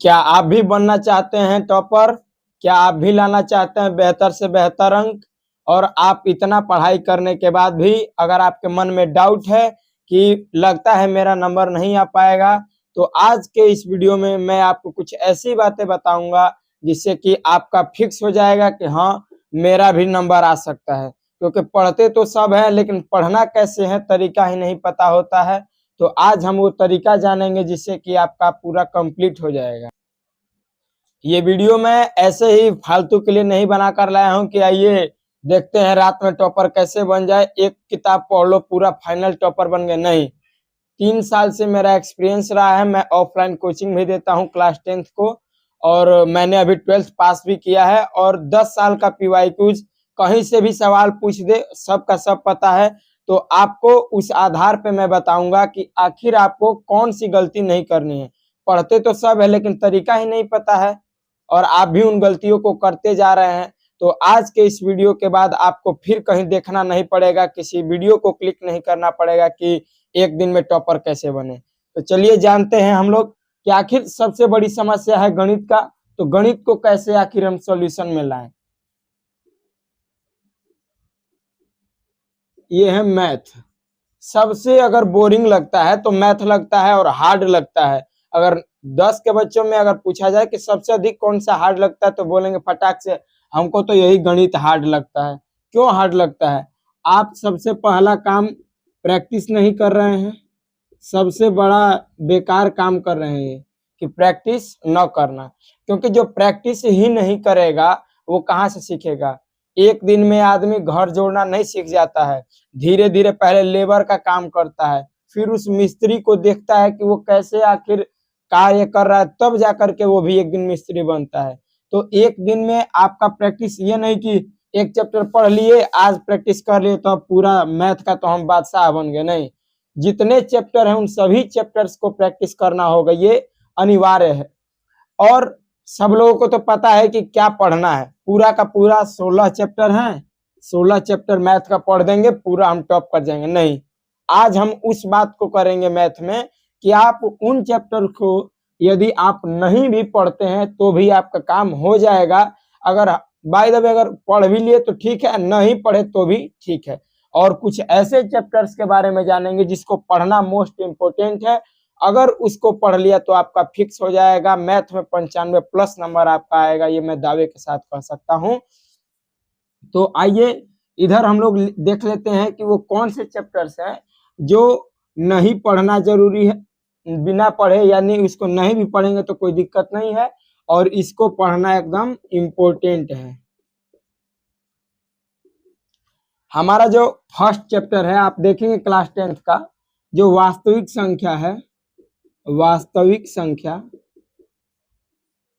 क्या आप भी बनना चाहते हैं टॉपर? क्या आप भी लाना चाहते हैं बेहतर से बेहतर अंक? और आप इतना पढ़ाई करने के बाद भी अगर आपके मन में डाउट है कि लगता है मेरा नंबर नहीं आ पाएगा, तो आज के इस वीडियो में मैं आपको कुछ ऐसी बातें बताऊंगा जिससे कि आपका फिक्स हो जाएगा कि हाँ, मेरा भी नंबर आ सकता है। क्योंकि पढ़ते तो सब है, लेकिन पढ़ना कैसे है तरीका ही नहीं पता होता है। तो आज हम वो तरीका जानेंगे जिससे कि आपका पूरा कंप्लीट हो जाएगा। ये वीडियो मैं ऐसे ही फालतू के लिए नहीं बनाकर लाया हूं कि आइए देखते हैं रात में टॉपर कैसे बन जाए, एक किताब पढ़ लो पूरा फाइनल टॉपर बन गए। नहीं, 3 साल से मेरा एक्सपीरियंस रहा है। मैं ऑफलाइन कोचिंग भी देता हूं क्लास 10th को, और मैंने अभी 12th पास भी किया है। और 10 साल का पीवाई क्यूज, कहीं से भी सवाल पूछ दे सबका सब पता है। तो आपको उस आधार पे मैं बताऊंगा कि आखिर आपको कौन सी गलती नहीं करनी है। पढ़ते तो सब है लेकिन तरीका ही नहीं पता है, और आप भी उन गलतियों को करते जा रहे हैं। तो आज के इस वीडियो के बाद आपको फिर कहीं देखना नहीं पड़ेगा, किसी वीडियो को क्लिक नहीं करना पड़ेगा कि एक दिन में टॉपर कैसे बने। तो चलिए जानते हैं हम लोग कि आखिर सबसे बड़ी समस्या है गणित का, तो गणित को कैसे आखिर हम सॉल्यूशन में लाएं। ये है मैथ। सबसे अगर बोरिंग लगता है तो मैथ लगता है और हार्ड लगता है। अगर 10 के बच्चों में अगर पूछा जाए कि सबसे अधिक कौन सा हार्ड लगता है, तो बोलेंगे फटाक से हमको तो यही गणित हार्ड लगता है। क्यों हार्ड लगता है? आप सबसे पहला काम प्रैक्टिस नहीं कर रहे हैं। सबसे बड़ा बेकार काम कर रहे हैं कि प्रैक्टिस न करना। क्योंकि जो प्रैक्टिस ही नहीं करेगा वो कहाँ से सीखेगा। एक दिन में आदमी घर जोड़ना नहीं सीख जाता है। धीरे धीरे पहले लेबर का काम करता है, फिर उस मिस्त्री को देखता है कि वो कैसे आखिर कार्य कर रहा है, तब जाकर के वो भी एक दिन मिस्त्री बनता है। तो एक दिन में आपका प्रैक्टिस ये नहीं कि एक चैप्टर पढ़ लिए आज प्रैक्टिस कर लिए तो अब पूरा मैथ का तो हम बादशाह बन गए। नहीं, जितने चैप्टर हैं उन सभी चैप्टर्स को प्रैक्टिस करना होगा, ये अनिवार्य है। और सब लोगों को तो पता है कि क्या पढ़ना है। पूरा का पूरा 16 चैप्टर हैं, 16 चैप्टर मैथ का पढ़ देंगे पूरा हम टॉप कर जाएंगे। नहीं, आज हम उस बात को करेंगे मैथ में कि आप उन चैप्टर को यदि आप नहीं भी पढ़ते हैं तो भी आपका काम हो जाएगा। अगर बाय द वे अगर पढ़ भी लिए तो ठीक है, नहीं पढ़े तो भी ठीक है। और कुछ ऐसे चैप्टर्स के बारे में जानेंगे जिसको पढ़ना मोस्ट इम्पोर्टेंट है। अगर उसको पढ़ लिया तो आपका फिक्स हो जाएगा, मैथ में 95+ नंबर आपका आएगा, ये मैं दावे के साथ कह सकता हूँ। तो आइए इधर हम लोग देख लेते हैं कि वो कौन से चैप्टर्स हैं जो नहीं पढ़ना जरूरी है। बिना पढ़े यानी इसको नहीं भी पढ़ेंगे तो कोई दिक्कत नहीं है, और इसको पढ़ना एकदम इम्पोर्टेंट है। हमारा जो फर्स्ट चैप्टर है आप देखेंगे क्लास 10th का, जो वास्तविक संख्या है, वास्तविक संख्या,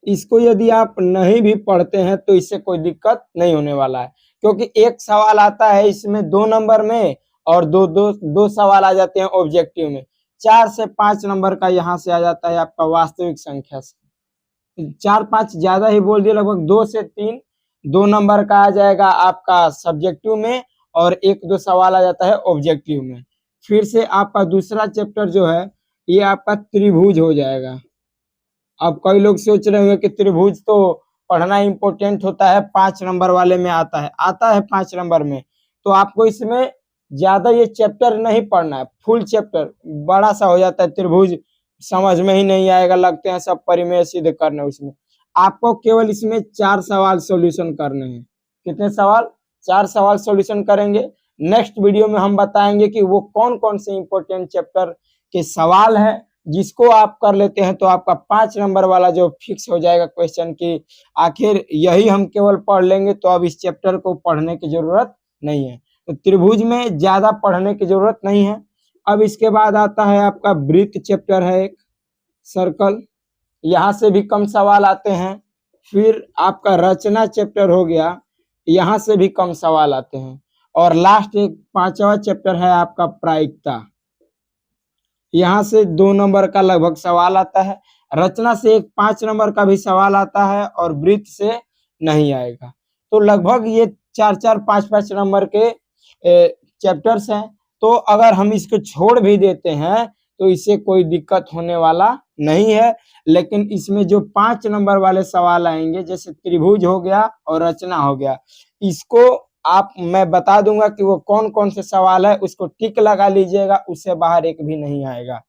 इसको यदि आप नहीं भी पढ़ते हैं तो इससे कोई दिक्कत नहीं होने वाला है। क्योंकि एक सवाल आता है इसमें 2 नंबर में, और दो सवाल आ जाते हैं ऑब्जेक्टिव में। 4 से 5 नंबर का यहाँ से आ जाता है आपका वास्तविक संख्या से। 4-5 ज्यादा ही बोल दिया, लगभग 2 से 3 2 नंबर का आ जाएगा आपका सब्जेक्टिव में, और 1-2 सवाल आ जाता है ऑब्जेक्टिव में। फिर से आपका दूसरा चैप्टर जो है ये आपका त्रिभुज हो जाएगा। अब कई लोग सोच रहे होंगे कि त्रिभुज तो पढ़ना इंपॉर्टेंट होता है, 5 नंबर वाले में आता है, 5 नंबर में। तो आपको इसमें ज्यादा ये चैप्टर नहीं पढ़ना है, फुल चैप्टर बड़ा सा हो जाता है। त्रिभुज समझ में ही नहीं आएगा, लगते हैं सब परिमेय सिद्ध करने। उसमें आपको केवल इसमें 4 सवाल सॉल्यूशन करने हैं। कितने सवाल? 4 सवाल सॉल्यूशन करेंगे। नेक्स्ट वीडियो में हम बताएंगे कि वो कौन कौन से इंपॉर्टेंट चैप्टर के सवाल हैं जिसको आप कर लेते हैं तो आपका 5 नंबर वाला जो फिक्स हो जाएगा क्वेश्चन की आखिर यही हम केवल पढ़ लेंगे, तो अब इस चैप्टर को पढ़ने की जरूरत नहीं है। तो त्रिभुज में ज्यादा पढ़ने की जरूरत नहीं है। अब इसके बाद आता है आपका वृत्त चैप्टर है, एक सर्कल, यहाँ से भी कम सवाल आते हैं। फिर आपका रचना चैप्टर हो गया, यहाँ से भी कम सवाल आते हैं। और लास्ट एक 5वां चैप्टर है आपका प्रायिकता, यहाँ से 2 नंबर का लगभग सवाल आता है। रचना से एक 5 नंबर का भी सवाल आता है, और वृत्त से नहीं आएगा। तो लगभग ये 4-4 5-5 नंबर के चैप्टर्स हैं। तो अगर हम इसको छोड़ भी देते हैं तो इससे कोई दिक्कत होने वाला नहीं है। लेकिन इसमें जो 5 नंबर वाले सवाल आएंगे, जैसे त्रिभुज हो गया और रचना हो गया, इसको मैं बता दूंगा कि वो कौन कौन से सवाल है, उसको टिक लगा लीजिएगा, उससे बाहर एक भी नहीं आएगा।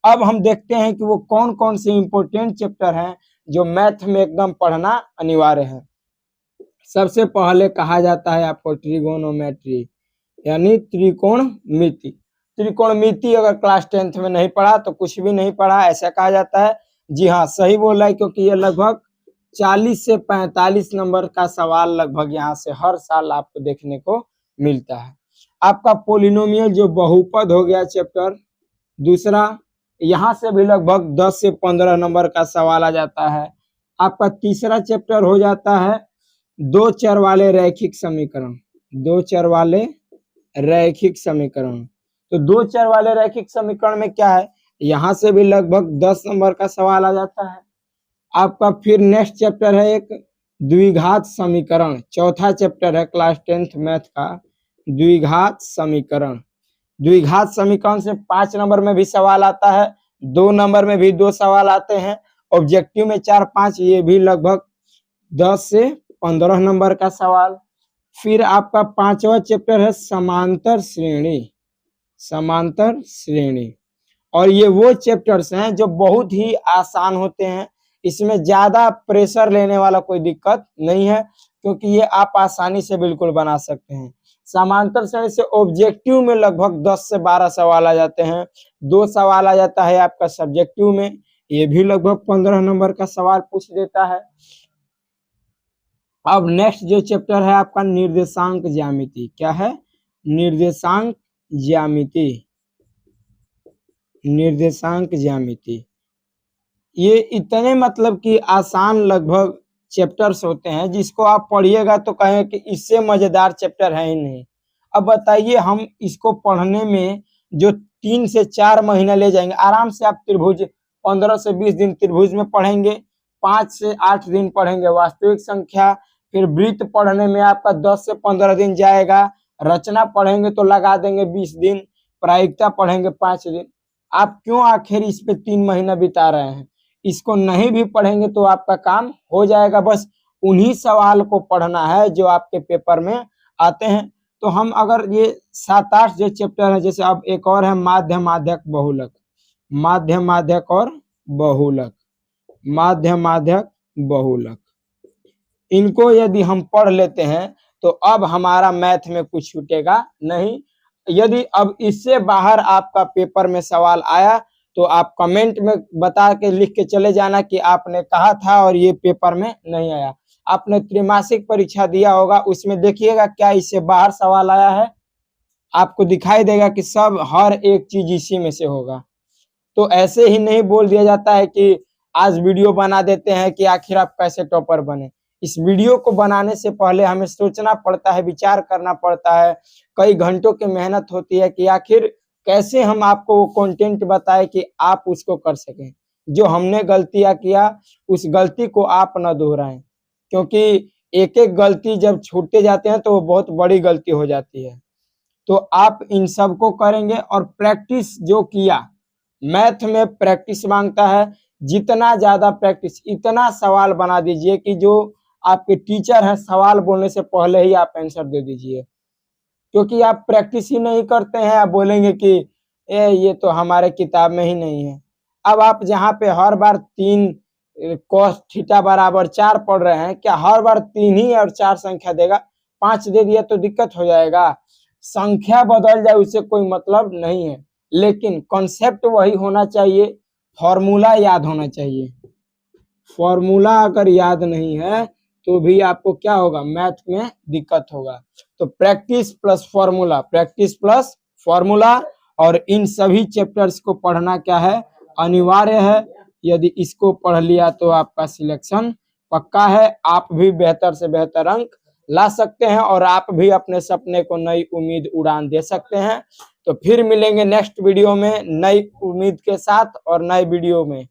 अब हम देखते हैं कि वो कौन कौन से इंपॉर्टेंट चैप्टर हैं जो मैथ में एकदम पढ़ना अनिवार्य है। सबसे पहले कहा जाता है आपको ट्रिगोनोमेट्री, यानी त्रिकोणमिति। त्रिकोणमिति अगर क्लास 10th में नहीं पढ़ा तो कुछ भी नहीं पढ़ा, ऐसा कहा जाता है। जी हाँ, सही बोला है, क्योंकि ये लगभग 40 से 45 नंबर का सवाल लगभग यहाँ से हर साल आपको देखने को मिलता है। आपका पोलिनोमियल जो बहुपद हो गया चैप्टर दूसरा, यहाँ से भी लगभग 10 से 15 नंबर का सवाल आ जाता है। आपका तीसरा चैप्टर हो जाता है दो चर वाले रैखिक समीकरण। दो चर वाले रैखिक समीकरण, तो दो चर वाले रैखिक समीकरण में क्या है, यहाँ से भी लगभग 10 नंबर का सवाल आ जाता है। आपका फिर नेक्स्ट चैप्टर है एक द्विघात समीकरण, चौथा चैप्टर है क्लास 10th मैथ का द्विघात समीकरण। द्विघात समीकरण से 5 नंबर में भी सवाल आता है, 2 नंबर में भी 2 सवाल आते हैं, ऑब्जेक्टिव में 4-5, ये भी लगभग 10 से 15 नंबर का सवाल। फिर आपका 5वां चैप्टर है समांतर श्रेणी। समांतर श्रेणी, और ये वो चैप्टर्स हैं जो बहुत ही आसान होते हैं, इसमें ज्यादा प्रेशर लेने वाला कोई दिक्कत नहीं है, क्योंकि ये आप आसानी से बिल्कुल बना सकते हैं। समांतर श्रेणी से ऑब्जेक्टिव में लगभग 10 से 12 सवाल आ जाते हैं, 2 सवाल आ जाता है आपका सब्जेक्टिव में, ये भी लगभग 15 नंबर का सवाल पूछ देता है। अब नेक्स्ट जो चैप्टर है आपका निर्देशांक ज्यामिति। क्या है? निर्देशांक ज्यामिति। निर्देशांक ज्यामिति, ये इतने मतलब कि आसान लगभग चैप्टर्स होते हैं, जिसको आप पढ़िएगा तो कहें कि इससे मजेदार चैप्टर है ही नहीं। अब बताइए, हम इसको पढ़ने में जो 3 से 4 महीना ले जाएंगे, आराम से आप त्रिभुज 15 से 20 दिन त्रिभुज में पढ़ेंगे, 5 से 8 दिन पढ़ेंगे वास्तविक संख्या, फिर वृत्त पढ़ने में आपका 10 से 15 दिन जाएगा, रचना पढ़ेंगे तो लगा देंगे 20 दिन, प्रायिकता पढ़ेंगे 5 दिन। आप क्यों आखिर इस पे 3 महीना बिता रहे हैं? इसको नहीं भी पढ़ेंगे तो आपका काम हो जाएगा, बस उन्हीं सवाल को पढ़ना है जो आपके पेपर में आते हैं। तो हम अगर ये 7-8 जो चैप्टर है, जैसे अब एक और है माध्य माध्यक बहुलक, माध्य माध्यक और बहुलक, माध्य माध्यक बहुलक, इनको यदि हम पढ़ लेते हैं तो अब हमारा मैथ में कुछ छूटेगा नहीं। यदि अब इससे बाहर आपका पेपर में सवाल आया तो आप कमेंट में बता के लिख के चले जाना कि आपने कहा था और ये पेपर में नहीं आया। आपने त्रैमासिक परीक्षा दिया होगा, उसमें देखिएगा क्या इससे बाहर सवाल आया है, आपको दिखाई देगा कि सब हर एक चीज इसी में से होगा। तो ऐसे ही नहीं बोल दिया जाता है कि आज वीडियो बना देते हैं कि आखिर आप कैसे टॉपर बने। इस वीडियो को बनाने से पहले हमें सोचना पड़ता है, विचार करना पड़ता है, कई घंटों की मेहनत होती है कि आखिर कैसे हम आपको वो कंटेंट बताएं कि आप उसको कर सकें। जो हमने गलतियां किया उस गलती को आप न दोहराएं, क्योंकि एक एक गलती जब छूटते जाते हैं तो वो बहुत बड़ी गलती हो जाती है। तो आप इन सब को करेंगे, और प्रैक्टिस जो किया, मैथ में प्रैक्टिस मांगता है, जितना ज्यादा प्रैक्टिस, इतना सवाल बना दीजिए कि जो आपके टीचर हैं सवाल बोलने से पहले ही आप आंसर दे दीजिए। क्योंकि आप प्रैक्टिस ही नहीं करते हैं, आप बोलेंगे कि ये तो हमारे किताब में ही नहीं है। अब आप जहाँ पे हर बार 3 cos थीटा बराबर 4 पढ़ रहे हैं, क्या हर बार 3 ही और 4 संख्या देगा? 5 दे दिया तो दिक्कत हो जाएगा। संख्या बदल जाए उससे कोई मतलब नहीं है, लेकिन कॉन्सेप्ट वही होना चाहिए, फॉर्मूला याद होना चाहिए। फॉर्मूला अगर याद नहीं है तो भी आपको क्या होगा, मैथ में दिक्कत होगा। तो practice plus formula, practice plus formula, और इन सभी चैप्टर्स को पढ़ना क्या है, अनिवार्य है। यदि इसको पढ़ लिया तो आपका सिलेक्शन पक्का है, आप भी बेहतर से बेहतर अंक ला सकते हैं और आप भी अपने सपने को नई उम्मीद उड़ान दे सकते हैं। तो फिर मिलेंगे नेक्स्ट वीडियो में नई उम्मीद के साथ और नए वीडियो में।